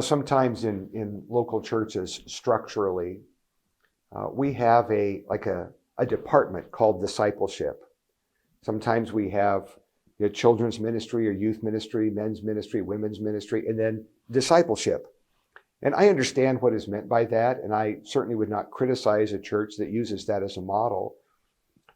Sometimes in local churches, structurally, we have a department called discipleship. Sometimes we have children's ministry or youth ministry, men's ministry, women's ministry, and then discipleship. And I understand what is meant by that, and I certainly would not criticize a church that uses that as a model.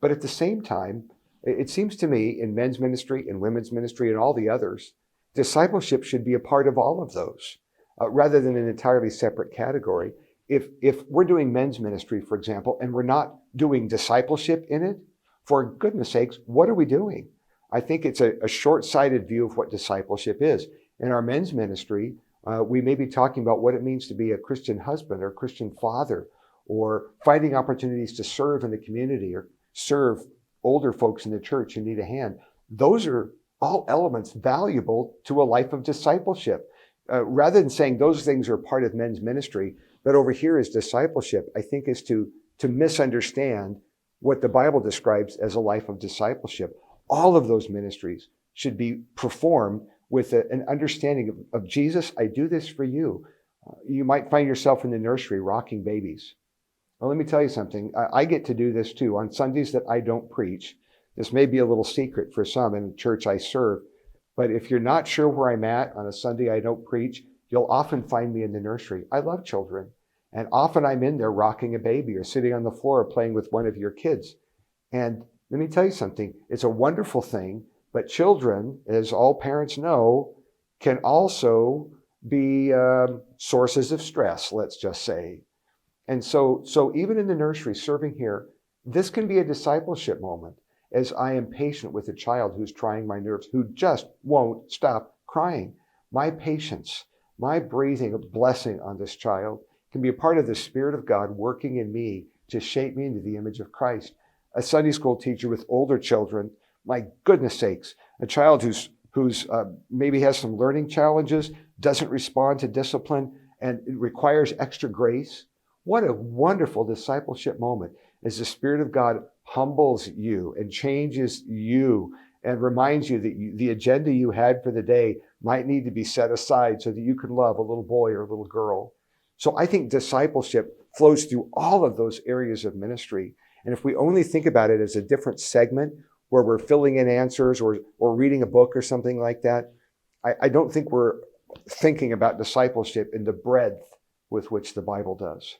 But at the same time, it seems to me in men's ministry and women's ministry and all the others, discipleship should be a part of all of those, rather than an entirely separate category. If we're doing men's ministry, for example, and we're not doing discipleship in it, for goodness sakes, what are we doing? I think it's a short-sighted view of what discipleship is. In our men's ministry, we may be talking about what it means to be a Christian husband or Christian father, or finding opportunities to serve in the community or serve older folks in the church who need a hand. Those are all elements valuable to a life of discipleship. Rather than saying those things are part of men's ministry, but over here is discipleship, I think is to misunderstand what the Bible describes as a life of discipleship. All of those ministries should be performed with an understanding of Jesus, I do this for you. You might find yourself in the nursery rocking babies. Well, let me tell you something. I get to do this too. On Sundays that I don't preach, this may be a little secret for some in the church I serve, but if you're not sure where I'm at on a Sunday I don't preach, you'll often find me in the nursery. I love children. And often I'm in there rocking a baby or sitting on the floor playing with one of your kids. And let me tell you something. It's a wonderful thing, but children, as all parents know, can also be sources of stress, let's just say. And so even in the nursery, serving here, this can be a discipleship moment as I am patient with a child who's trying my nerves, who just won't stop crying. My patience, my breathing a blessing on this child can be a part of the Spirit of God working in me to shape me into the image of Christ. A Sunday school teacher with older children, my goodness sakes, a child who's maybe has some learning challenges, doesn't respond to discipline, and it requires extra grace. What a wonderful discipleship moment as the Spirit of God humbles you and changes you and reminds you that the agenda you had for the day might need to be set aside so that you can love a little boy or a little girl. So I think discipleship flows through all of those areas of ministry. And if we only think about it as a different segment where we're filling in answers or reading a book or something like that, I don't think we're thinking about discipleship in the breadth with which the Bible does.